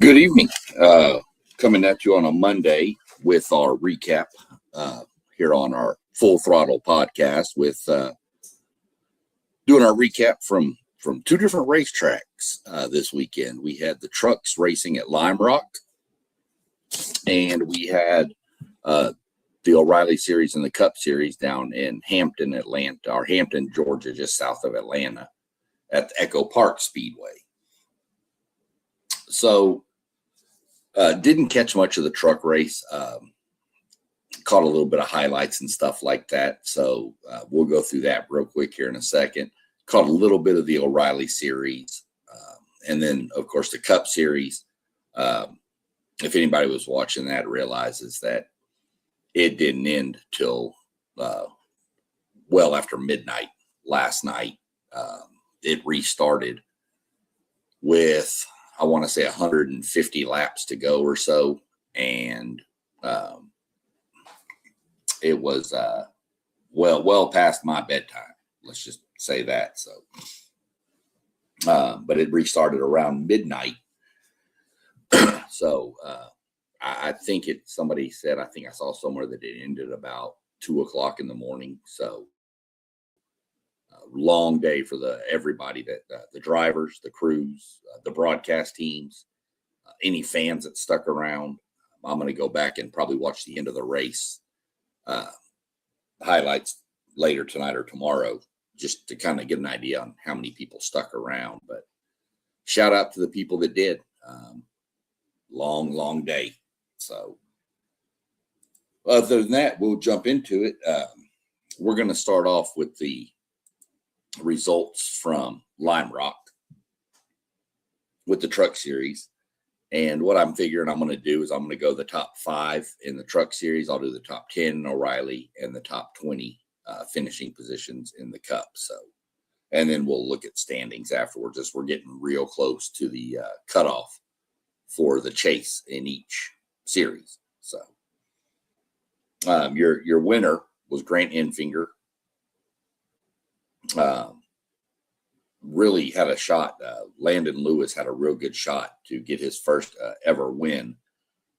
Good evening. Coming at you on a Monday with our recap here on our Full Throttle podcast with doing our recap from two different racetracks this weekend. We had the trucks racing at Lime Rock, and we had the O'Reilly Series and the Cup Series down in Hampton, Atlanta, or Hampton, Georgia, just south of Atlanta at the Echopark Speedway. So didn't catch much of the truck race. Caught a little bit of highlights and stuff like that. So we'll go through that real quick here in a second. Caught a little bit of the O'Reilly Series. And then, of course, the Cup Series. If anybody was watching that realizes that it didn't end till well after midnight last night. It restarted with, I want to say, 150 laps to go or so. And it was well past my bedtime. Let's just say that. So, but it restarted around midnight. So I think somebody said, I think I saw somewhere that it ended about 2:00 in the morning. So long day for everybody, that the drivers, the crews, the broadcast teams, any fans that stuck around. I'm going to go back and probably watch the end of the race highlights later tonight or tomorrow, just to kind of get an idea on how many people stuck around. But shout out to the people that did. Long day. So other than that, we'll jump into it. We're going to start off with the results from Lime Rock with the Truck Series. And what I'm figuring I'm going to do is I'm going to go the top 5 in the Truck Series. I'll do the top 10 in O'Reilly and the top 20 finishing positions in the Cup. So, and then we'll look at standings afterwards as we're getting real close to the cutoff for the chase in each series. So your winner was Grant Enfinger. Really had a shot. Landon Lewis had a real good shot to get his first ever win,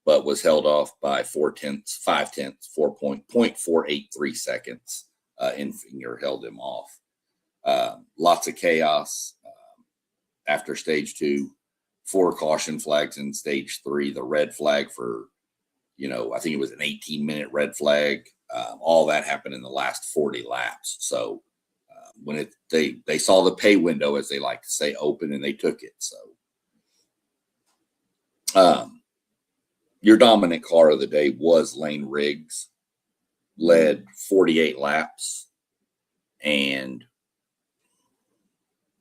but was held off by 4.483 seconds. Enfinger held him off. Lots of chaos after stage 2. 4 caution flags in stage 3. The red flag for, I think it was an 18-minute red flag. All that happened in the last 40 laps. So when they saw the pay window, as they like to say, open, and they took it. So your dominant car of the day was Lane Riggs, led 48 laps and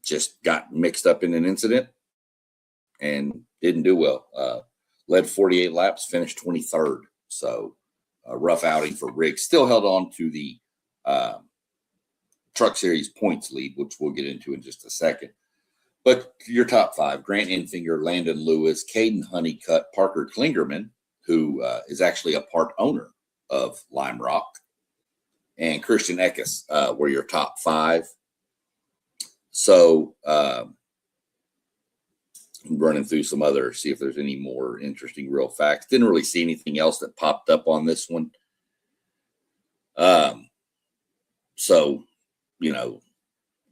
just got mixed up in an incident and didn't do well. Led 48 laps, finished 23rd. So a rough outing for Riggs. Still held on to the Truck Series points lead, which we'll get into in just a second. But your top 5, Grant Enfinger, Landon Lewis, Caden Honeycutt, Parker Klingerman, who is actually a part owner of Lime Rock, and Christian Eckes were your top 5. So I'm running through some other, see if there's any more interesting real facts. Didn't really see anything else that popped up on this one. So,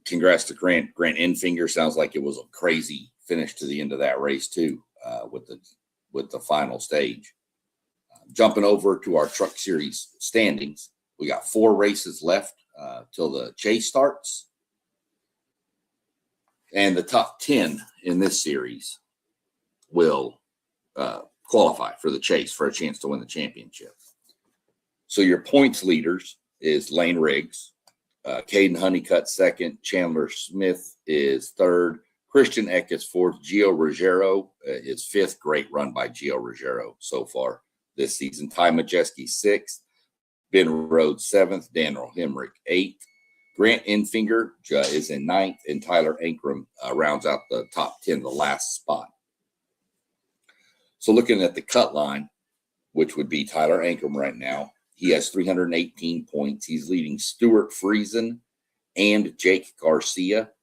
congrats to Grant Enfinger. Sounds like it was a crazy finish to the end of that race too, with the final stage. Jumping over to our Truck Series standings, we got 4 races left till the chase starts, and the top 10 in this series will qualify for the chase for a chance to win the championship. So your points leaders is Lane Riggs. Caden Honeycutt 2nd, Chandler Smith is 3rd, Christian Eckes 4th, Gio Ruggiero is 5th. Great run by Gio Ruggiero so far this season. Ty Majeski 6th, Ben Rhodes 7th, Daniel Hemrick 8th, Grant Enfinger is in 9th, and Tyler Ankrum rounds out the top 10, the last spot. So looking at the cut line, which would be Tyler Ankrum right now, he has 318 points. He's leading Stuart Friesen and Jake Garcia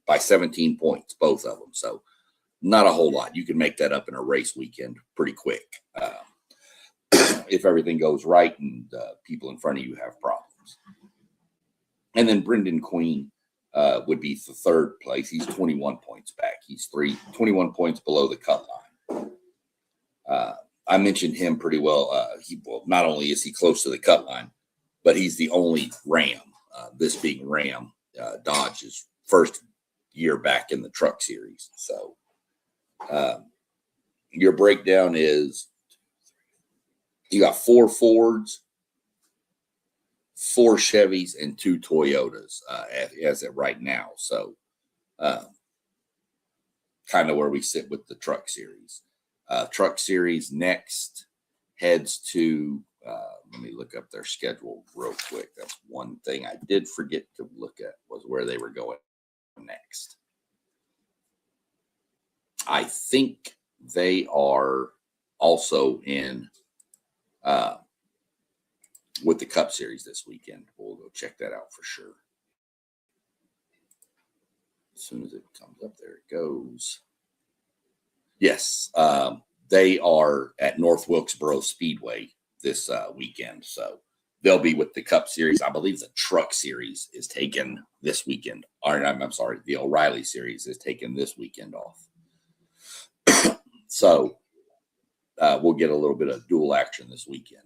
by 17 points, both of them. So not a whole lot. You can make that up in a race weekend pretty quick if everything goes right and people in front of you have problems. And then Brendan Queen would be the third place. He's 21 points back. He's 21 points below the cut line. I mentioned him pretty well. Well, not only is he close to the cut line, but he's the only Ram, this being Ram, Dodge's first year back in the truck series. So your breakdown is you got 4 Fords, 4 Chevys, and 2 Toyotas as of right now. So kind of where we sit with the truck series. Truck series next heads to, let me look up their schedule real quick. That's one thing I did forget to look at, was where they were going next. I think they are also in with the Cup Series this weekend. We'll go check that out for sure. As soon as it comes up, there it goes. Yes, they are at North Wilkesboro Speedway this weekend. So they'll be with the Cup Series. I believe the Truck Series is taken this weekend. Or, I'm sorry, the O'Reilly Series is taken this weekend off. So we'll get a little bit of dual action this weekend.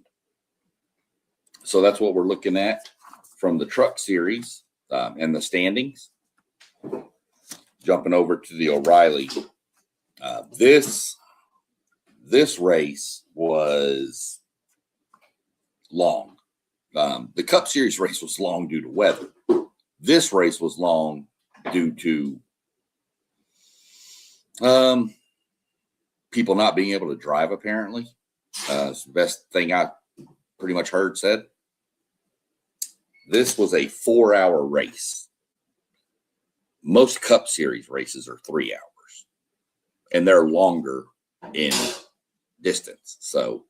So that's what we're looking at from the Truck Series and the standings. Jumping over to the O'Reilly. This race was long. The Cup Series race was long due to weather. This race was long due to people not being able to drive, apparently. It's the best thing I pretty much heard said. This was a 4-hour race. Most Cup Series races are 3 hours, and they're longer in distance. So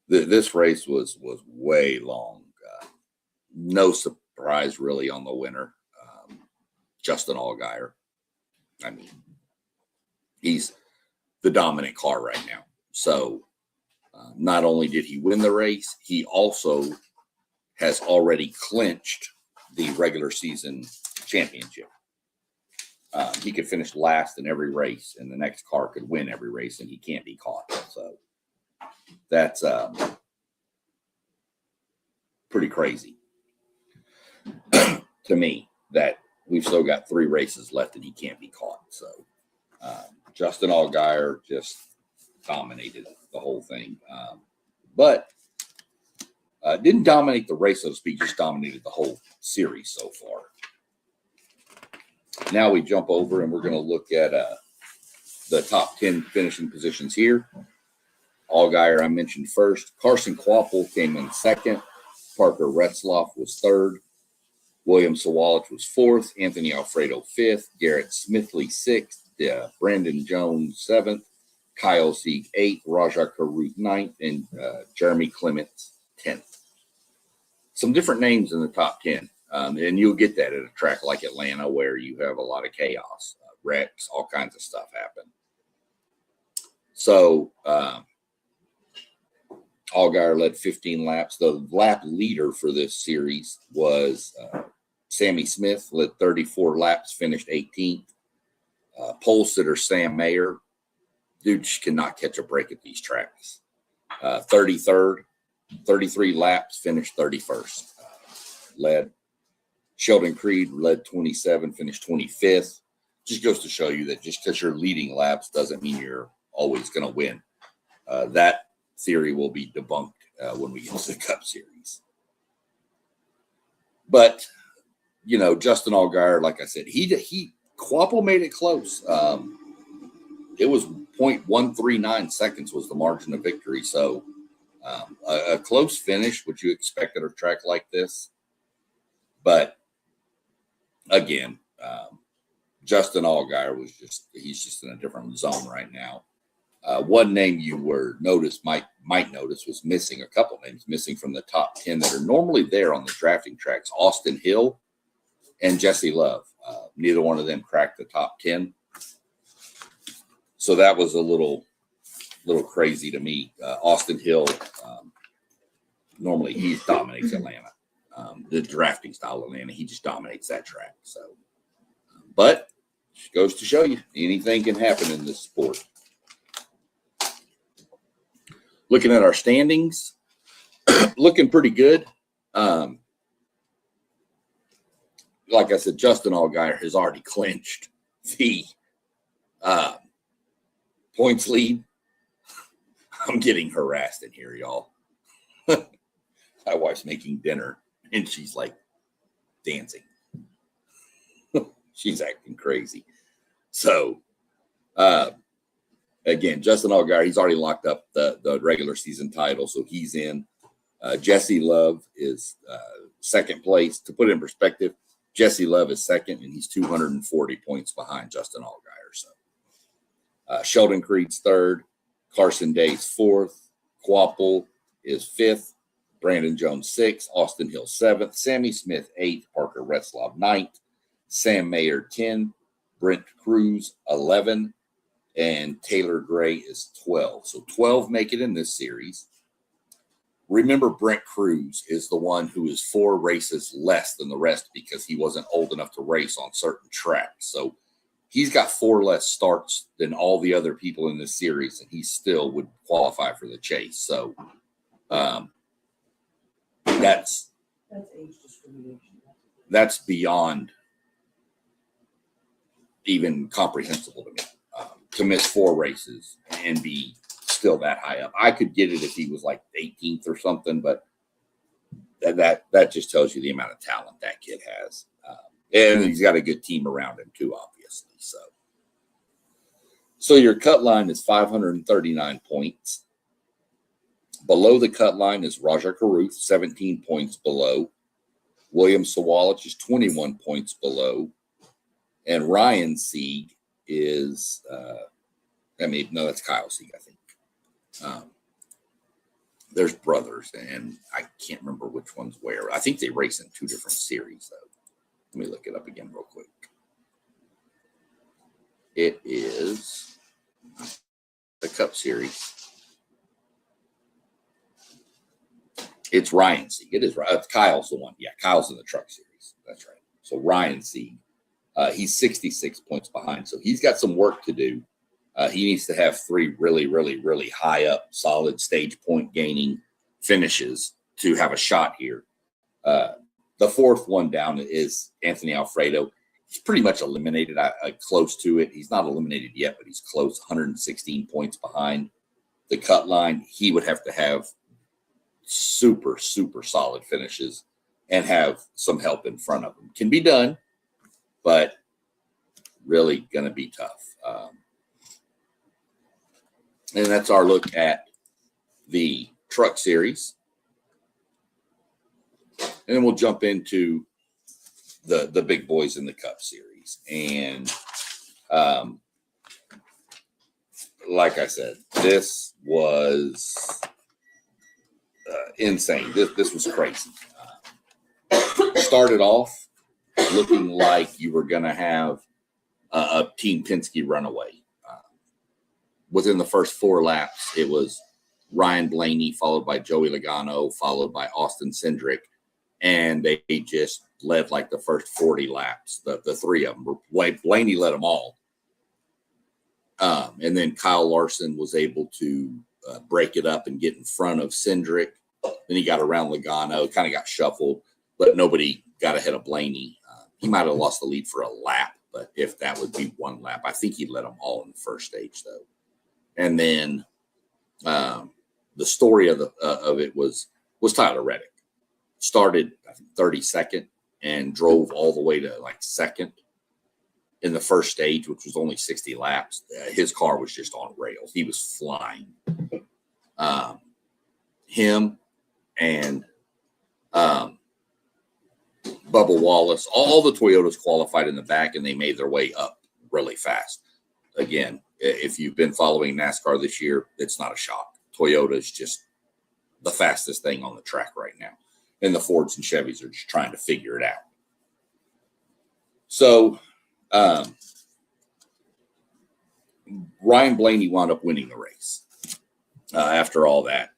this race was way long. No surprise really on the winner, Justin Allgaier. I mean, he's the dominant car right now. So not only did he win the race, he also has already clinched the regular season championship. He could finish last in every race, and the next car could win every race, and he can't be caught. So that's pretty crazy to me that we've still got 3 races left and he can't be caught. So Justin Allgaier just dominated the whole thing. But didn't dominate the race, so to speak, just dominated the whole series so far. Now we jump over and we're going to look at the top 10 finishing positions here. Allgaier I mentioned first. Carson Kvapil came in second. Parker Retzloff was third. William Sawalich was fourth. Anthony Alfredo fifth. Garrett Smithley sixth. Brandon Jones seventh. Kyle Sieg eighth. Raja Karut ninth. And Jeremy Clements 10th. Some different names in the top 10. And you'll get that at a track like Atlanta where you have a lot of chaos, wrecks, all kinds of stuff happen. So Allgaier led 15 laps. The lap leader for this series was Sammy Smith, led 34 laps, finished 18th. Pole sitter Sam Mayer, dude just cannot catch a break at these tracks. 33rd, 33 laps, finished 31st. Led Sheldon Creed led 27, finished 25th. Just goes to show you that just because you're leading laps doesn't mean you're always going to win. That theory will be debunked when we get to the Cup Series. But, you know, Justin Allgaier, like I said, Kvapil made it close. It was 0.139 seconds was the margin of victory. So a close finish, which you expect at a track like this. But again, Justin Allgaier he's just in a different zone right now. One name you might notice was missing, a couple names missing from the top 10 that are normally there on the drafting tracks: Austin Hill and Jesse Love. Neither one of them cracked the top 10. So that was a little crazy to me. Austin Hill, normally he dominates Atlanta. The drafting style of Atlanta, he just dominates that track. So, but it goes to show you anything can happen in this sport. Looking at our standings, looking pretty good. Like I said, Justin Allgaier has already clinched the points lead. I'm getting harassed in here, y'all. My wife's making dinner, and she's like dancing. She's acting crazy. So, again, Justin Allgaier, he's already locked up the regular season title, so he's in. Jesse Love is second place. To put it in perspective, Jesse Love is second, and he's 240 points behind Justin Allgaier. So, Sheldon Creed's third. Carson Day's fourth. Quapple is fifth. Brandon Jones sixth. Austin Hill seventh. Sammy Smith eighth. Parker Retzlaff ninth. Sam Mayer 10. Brent Cruz 11. And Taylor Gray is 12. So 12 make it in this series. Remember, Brent Cruz is the one who is 4 races less than the rest because he wasn't old enough to race on certain tracks. So he's got 4 less starts than all the other people in this series, and he still would qualify for the chase. So that's age discrimination. That's beyond even comprehensible to me. To miss 4 races and be still that high up. I could get it if he was like 18th or something, but that just tells you the amount of talent that kid has. And he's got a good team around him too, obviously. So your cut line is 539 points. Below the cut line is Raja Caruth, 17 points below. William Sawalich is 21 points below. And Ryan Sieg is, that's Kyle Sieg, I think. There's brothers, and I can't remember which one's where. I think they race in 2 different series, though. Let me look it up again real quick. It is the Cup Series. It's Ryan Sieg. It is right. Kyle's the one. Yeah, Kyle's in the Truck Series. That's right. So Ryan Sieg. He's 66 points behind, so he's got some work to do. He needs to have 3 really, really, really high up, solid stage point gaining finishes to have a shot here. The 4th one down is Anthony Alfredo. He's pretty much eliminated, close to it. He's not eliminated yet, but he's close, 116 points behind the cut line. He would have to have super, super solid finishes and have some help in front of him. Can be done, but really going to be tough. And that's our look at the Truck Series. And then we'll jump into the big boys in the Cup Series. And like I said, this was insane. This was crazy. Started off looking like you were going to have a Team Penske runaway. Within the first 4 laps, it was Ryan Blaney, followed by Joey Logano, followed by Austin Cindric, and they just led like the first 40 laps. The 3 of them. Blaney led them all. And then Kyle Larson was able to break it up and get in front of Cindric. Then he got around Logano, kind of got shuffled, but nobody got ahead of Blaney. He might have lost the lead for a lap, but if that would be 1 lap, I think he led them all in the first stage, though. And then the story of it was Tyler Reddick. Started, I think, 32nd and drove all the way to like 2nd in the first stage, which was only 60 laps. His car was just on rails. He was flying. Him and Bubba Wallace, all the Toyotas qualified in the back, and they made their way up really fast. Again, if you've been following NASCAR this year, it's not a shock. Toyota is just the fastest thing on the track right now. And the Fords and Chevys are just trying to figure it out. So, Ryan Blaney wound up winning the race after all that.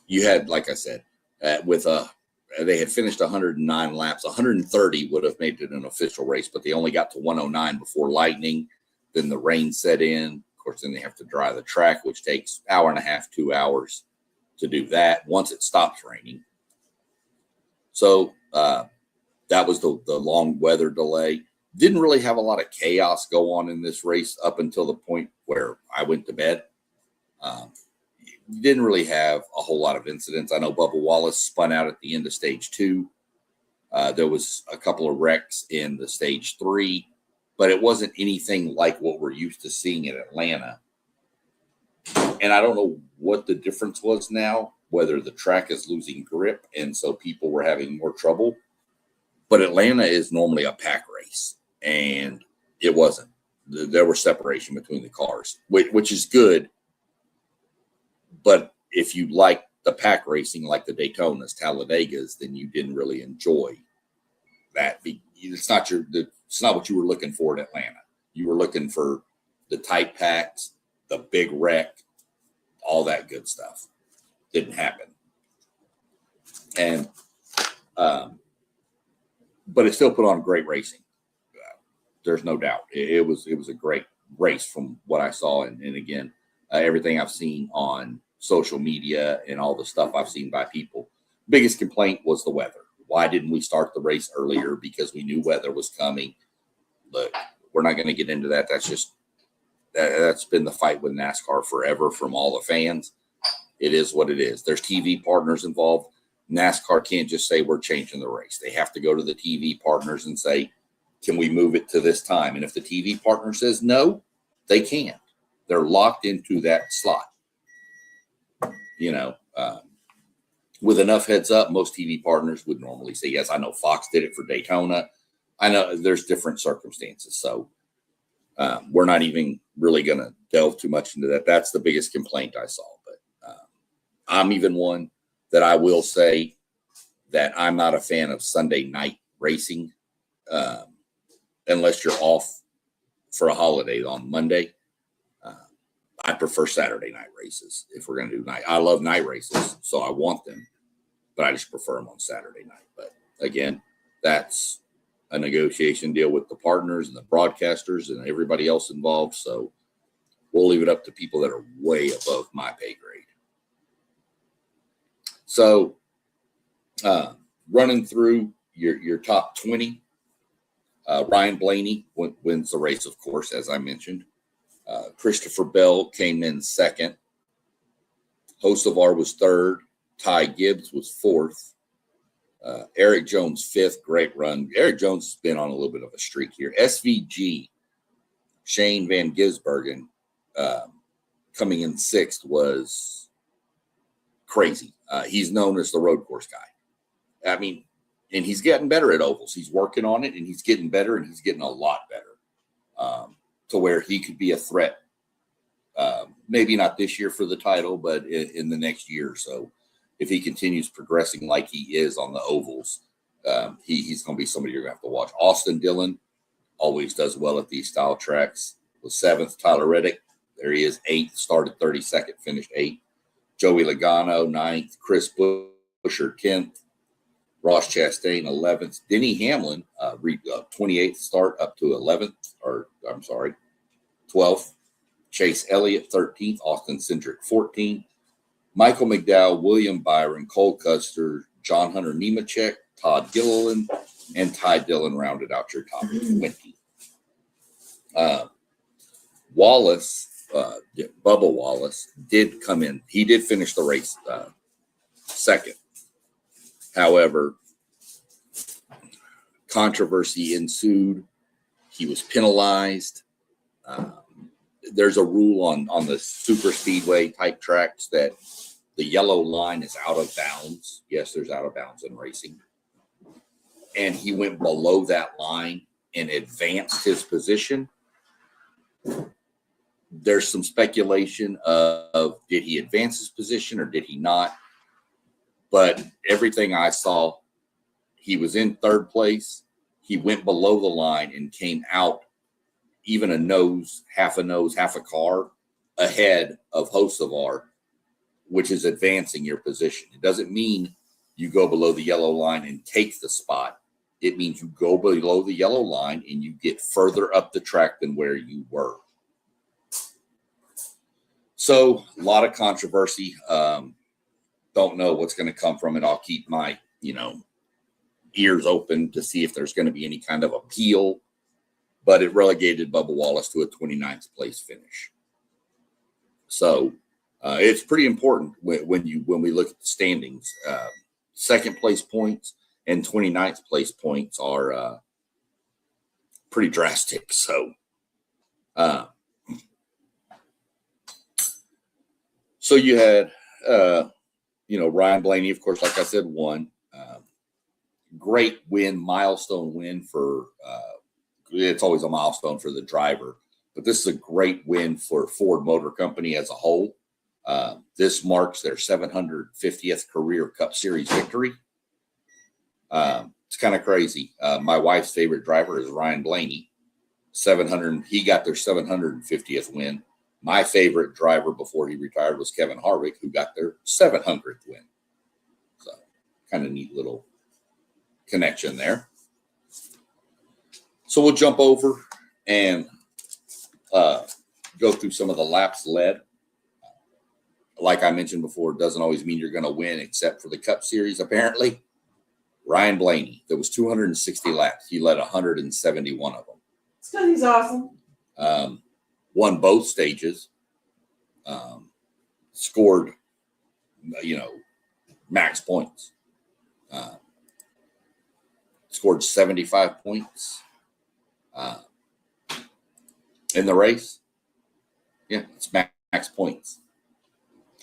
You had, like I said, they had finished 109 laps. 130 would have made it an official race, but they only got to 109 before lightning. Then the rain set in. Of course, then they have to dry the track, which takes an hour and a half, 2 hours to do that once it stops raining. So that was the long weather delay. Didn't really have a lot of chaos go on in this race up until the point where I went to bed. Didn't really have a whole lot of incidents. I know Bubba Wallace spun out at the end of stage 2. There was a couple of wrecks in the stage 3, but it wasn't anything like what we're used to seeing in Atlanta. And I don't know what the difference was now, whether the track is losing grip and so people were having more trouble. But Atlanta is normally a pack race, and it wasn't. There was separation between the cars, which is good. But if you like the pack racing, like the Daytonas, Talladegas, then you didn't really enjoy that. It's not what you were looking for in Atlanta. You were looking for the tight packs, the big wreck, all that good stuff. Didn't happen. And but it still put on great racing. There's no doubt. It was a great race from what I saw, and again, everything I've seen on social media and all the stuff I've seen by people. Biggest complaint was the weather. Why didn't we start the race earlier? Because we knew weather was coming. Look, we're not going to get into that. That's been the fight with NASCAR forever from all the fans. It is what it is. There's TV partners involved. NASCAR can't just say we're changing the race. They have to go to the TV partners and say, can we move it to this time? And if the TV partner says no, they can't. They're locked into that slot. With enough heads up, most TV partners would normally say yes. I know Fox did it for Daytona. I know there's different circumstances. So we're not even really going to delve too much into that. That's the biggest complaint I saw. But I'm even one that I will say that I'm not a fan of Sunday night racing unless you're off for a holiday on Monday. I prefer Saturday night races if we're going to do night. I love night races, so I want them, but I just prefer them on Saturday night. But again, that's a negotiation deal with the partners and the broadcasters and everybody else involved. So we'll leave it up to people that are way above my pay grade. So running through your top 20, Ryan Blaney wins the race, of course, as I mentioned. Christopher Bell came in second. Hocevar was third. Ty Gibbs was fourth. Eric Jones fifth. Great run. Eric Jones has been on a little bit of a streak here. SVG, Shane Van Gisbergen, coming in sixth was crazy. He's known as the road course guy. I mean, and he's getting better at ovals. He's working on it, and he's getting better, and he's getting a lot better. To where he could be a threat. Maybe not this year for the title, but in the next year or so, if he continues progressing like he is on the ovals, he's going to be somebody you're going to have to watch. Austin Dillon always does well at these style tracks. Was seventh. Tyler Reddick, there he is, eighth. Started 32nd, finished eighth. Joey Logano, ninth. Chris Buescher, 10th. Ross Chastain, 11th. Denny Hamlin, 28th start up to 12th. Chase Elliott, 13th. Austin Cindric, 14th. Michael McDowell, William Byron, Cole Custer, John Hunter Nemechek, Todd Gilliland, and Ty Dillon rounded out your top 20. Bubba Wallace did come in. He did finish the race second. However, controversy ensued. He was penalized. There's a rule on the super speedway type tracks that the yellow line is out of bounds. Yes, there's out of bounds in racing. And he went below that line and advanced his position. There's some speculation of did he advance his position or did he not? But everything I saw, he was in third place. he went below the line and came out even a nose, half a car ahead of Hocevar, which is advancing your position. It doesn't mean you go below the yellow line and take the spot. It means you go below the yellow line and you get further up the track than where you were. So a lot of controversy. Don't know what's going to come from it. I'll keep my, ears open to see if there's going to be any kind of appeal. But it relegated Bubba Wallace to a 29th place finish. So it's pretty important when we look at the standings. Second place points and 29th place points are pretty drastic. So, you had, Ryan Blaney, of course, like I said, won. Great win, milestone win for, it's always a milestone for the driver, but this is a great win for Ford Motor Company as a whole. This marks their 750th career Cup Series victory. It's kind of crazy. My wife's favorite driver is Ryan Blaney. He got their 750th win. My favorite driver before he retired was Kevin Harvick, who got their 700th win. So kind of neat little connection there. So we'll jump over and go through some of the laps led. Like I mentioned before, it doesn't always mean you're going to win, except for the Cup Series, apparently. Ryan Blaney, there was 260 laps. He led 171 of them. It's because he's awesome. Won both stages. Scored, max points. Scored 75 points in the race. Yeah, it's max points.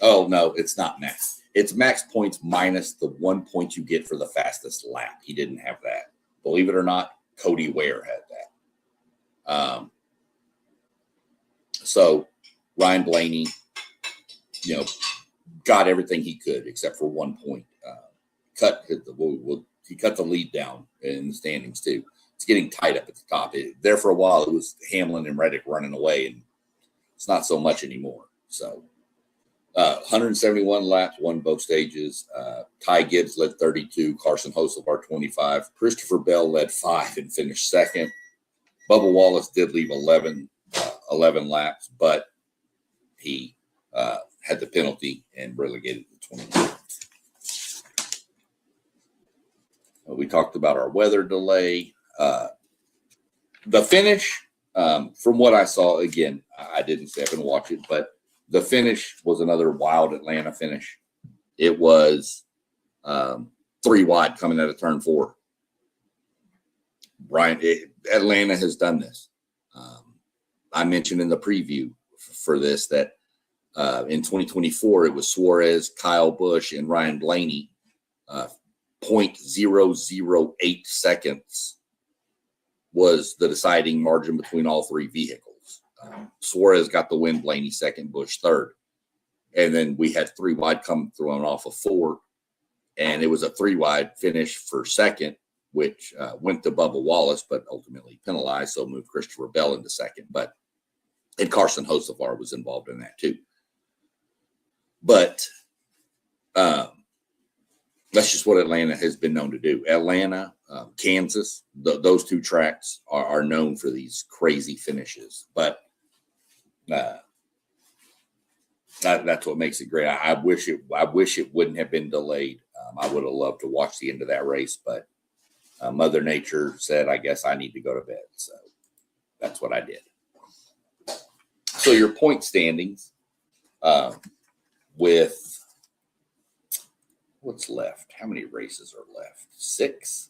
Oh, no, it's not max. It's max points minus the 1 point you get for the fastest lap. He didn't have that. Believe it or not, Cody Ware had that. So Ryan Blaney, got everything he could except for 1 point. He cut the lead down in the standings too. It's getting tight up at the top. There for a while, it was Hamlin and Reddick running away, and it's not so much anymore. So 171 laps, won both stages. Ty Gibbs led 32. Carson Hocevar 25. Christopher Bell led 5 and finished second. Bubba Wallace did leave 11 laps, but he had the penalty and relegated to 29. We talked about our weather delay. The finish, from what I saw, again, I didn't step and watch it, but the finish was another wild Atlanta finish. It was 3 wide coming out of turn 4. Atlanta has done this. I mentioned in the preview for this that in 2024, it was Suarez, Kyle Busch, and Ryan Blaney. 0.008 seconds was the deciding margin between all 3 vehicles. Suarez got the win, Blaney second, Busch third. And then we had 3 wide come thrown off of 4. And it was a 3 wide finish for second, which went to Bubba Wallace, but ultimately penalized. So moved Christopher Bell into second. And Carson Hocevar was involved in that too. But that's just what Atlanta has been known to do. Atlanta, Kansas, those 2 tracks are known for these crazy finishes. But that's what makes it great. I wish it wouldn't have been delayed. I would have loved to watch the end of that race, but Mother Nature said, I guess I need to go to bed. So that's what I did. So your point standings with what's left? How many races are left? 6.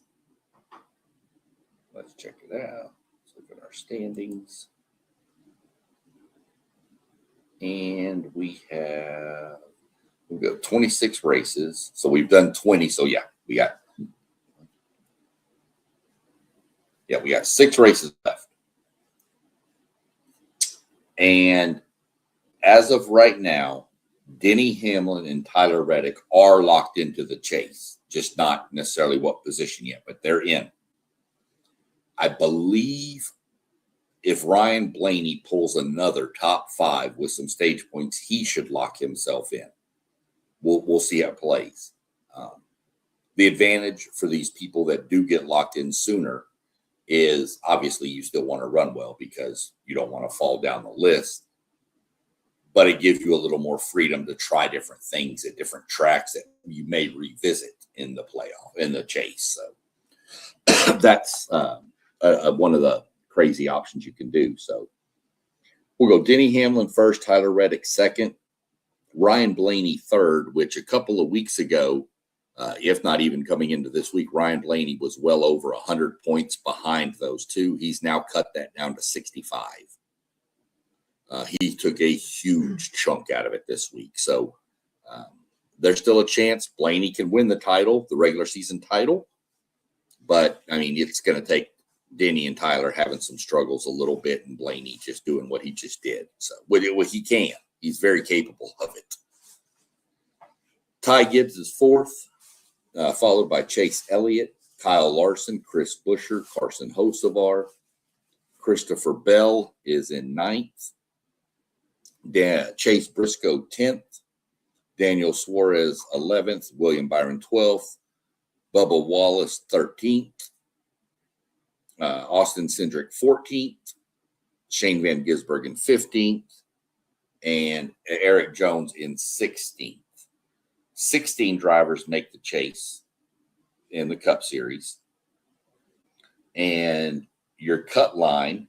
Let's check it out. Let's look at our standings. And we've got 26 races. So we've done 20. So yeah, we got 6 races left. And as of right now, Denny Hamlin and Tyler Reddick are locked into the chase, just not necessarily what position yet, but they're in. I believe if Ryan Blaney pulls another top 5 with some stage points, he should lock himself in. We'll see how it plays. The advantage for these people that do get locked in sooner is obviously you still want to run well because you don't want to fall down the list, but it gives you a little more freedom to try different things at different tracks that you may revisit in the playoff, in the chase. So that's one of the crazy options you can do. So we'll go Denny Hamlin first, Tyler Reddick second, Ryan Blaney third, which a couple of weeks ago, if not even coming into this week, Ryan Blaney was well over 100 points behind those two. He's now cut that down to 65. He took a huge chunk out of it this week. So there's still a chance Blaney can win the title, the regular season title. But, I mean, it's going to take Denny and Tyler having some struggles a little bit and Blaney just doing what he just did. So what he can. He's very capable of it. Ty Gibbs is fourth, followed by Chase Elliott, Kyle Larson, Chris Buescher, Carson Hocevar. Christopher Bell is in ninth. Chase Briscoe 10th. Daniel Suarez 11th. William Byron 12th. Bubba Wallace 13th. Austin Cindric 14th. Shane Van Gisbergen 15th. And Eric Jones in 16th. 16 drivers make the chase in the Cup Series. And your cut line,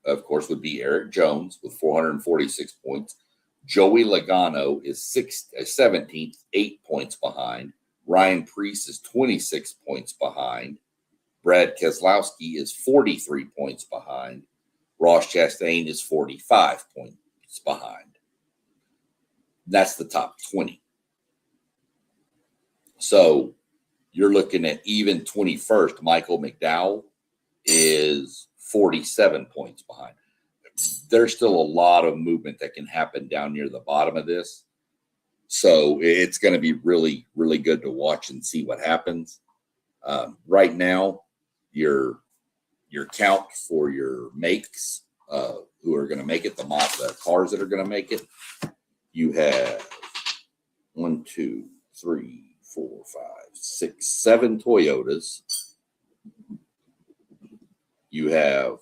of course, would be Eric Jones with 446 points. Joey Logano is 17th, 8 points behind. Ryan Preece is 26 points behind. Brad Keselowski is 43 points behind. Ross Chastain is 45 points behind. That's the top 20. So you're looking at even 21st. Michael McDowell is 47 points behind. There's still a lot of movement that can happen down near the bottom of this. So it's going to be really, really good to watch and see what happens. Right now, your count for your makes who are going to make it, the cars that are going to make it, you have 1, 2, 3, 4, 5, 6, 7 Toyotas. You have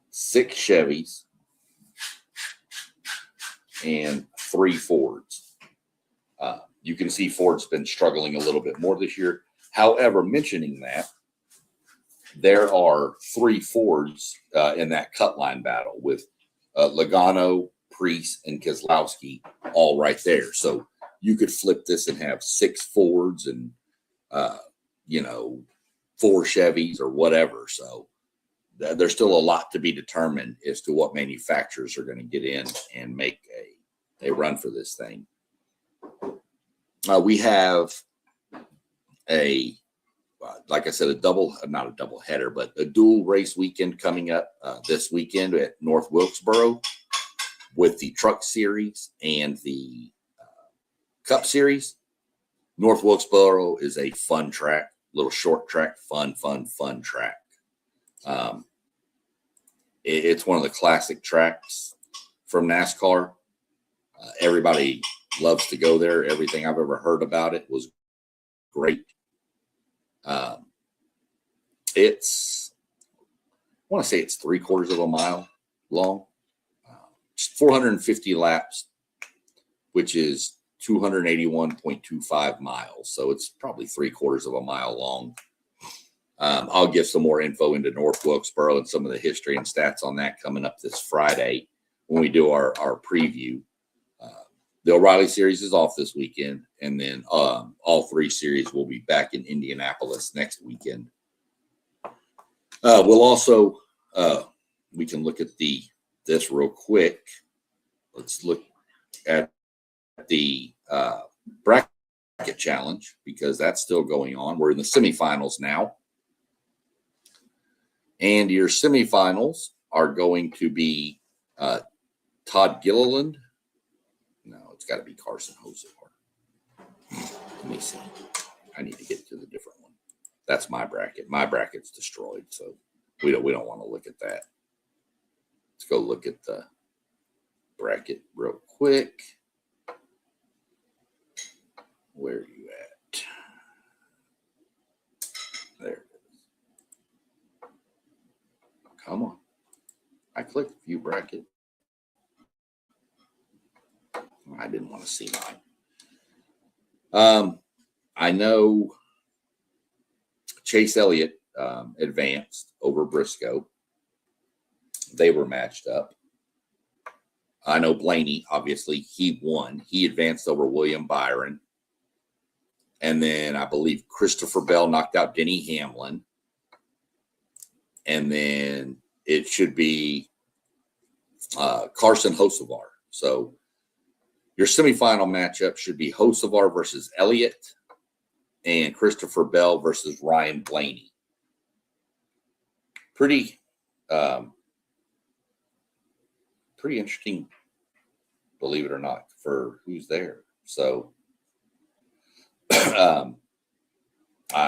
6 Chevys and 3 Fords. You can see Ford's been struggling a little bit more this year. However, mentioning that, there are 3 Fords in that cut line battle with Logano, Preece, and Keselowski all right there. So you could flip this and have 6 Fords and, 4 Chevys or whatever. So there's still a lot to be determined as to what manufacturers are going to get in and make a run for this thing. We have like I said, not a double header, but a dual race weekend coming up this weekend at North Wilkesboro with the Truck Series and the Cup Series. North Wilkesboro is a fun track, little short track, fun track. It's one of the classic tracks from NASCAR. Everybody loves to go there. Everything I've ever heard about it was great. I want to say it's 3/4 of a mile long, 450 laps, which is 281.25 miles. So it's probably 3/4 of a mile long. I'll give some more info into North Wilkesboro and some of the history and stats on that coming up this Friday when we do our preview. The O'Reilly Series is off this weekend, and then all 3 series will be back in Indianapolis next weekend. We'll also we can look at this real quick. Let's look at the bracket challenge because that's still going on. We're in the semifinals now, and your semifinals are going to be Todd Gilliland. No, it's got to be Carson Hocevar. Let me see. I need to get to the different one. That's my bracket. My bracket's destroyed, so we don't want to look at that. Let's go look at the bracket real quick. Where are you at? There it is. Come on. I clicked view bracket. I didn't want to see mine. I know Chase Elliott advanced over Briscoe. They were matched up. I know Blaney, obviously, he won. He advanced over William Byron. And then I believe Christopher Bell knocked out Denny Hamlin. And then it should be Carson Hocevar. So your semifinal matchup should be Hocevar versus Elliott and Christopher Bell versus Ryan Blaney. Pretty interesting, believe it or not, for who's there. So, I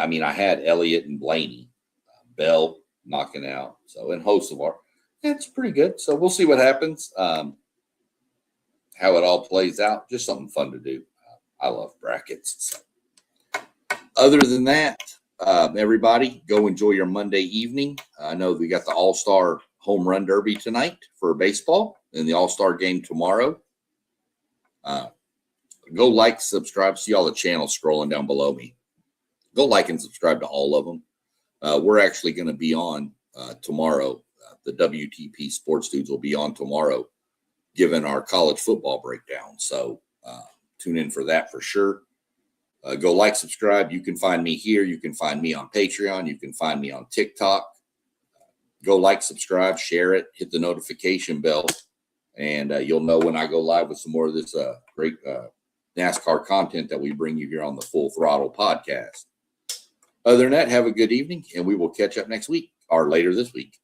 mean, I had Elliott and Blaney, Bell knocking out. So, and Hocevar, it's pretty good. So we'll see what happens, how it all plays out. Just something fun to do. I love brackets. So. Other than that, everybody, go enjoy your Monday evening. I know we got the All-Star Home Run Derby tonight for baseball and the All-Star game tomorrow. Go like, subscribe. See all the channels scrolling down below me. Go like and subscribe to all of them. We're actually going to be on tomorrow. The WTP Sports Dudes will be on tomorrow, giving our college football breakdown. So tune in for that for sure. Go like, subscribe. You can find me here. You can find me on Patreon. You can find me on TikTok. Go like, subscribe, share it, hit the notification bell, and you'll know when I go live with some more of this great NASCAR content that we bring you here on the Full Throttle podcast. Other than that, have a good evening, and we will catch up next week or later this week.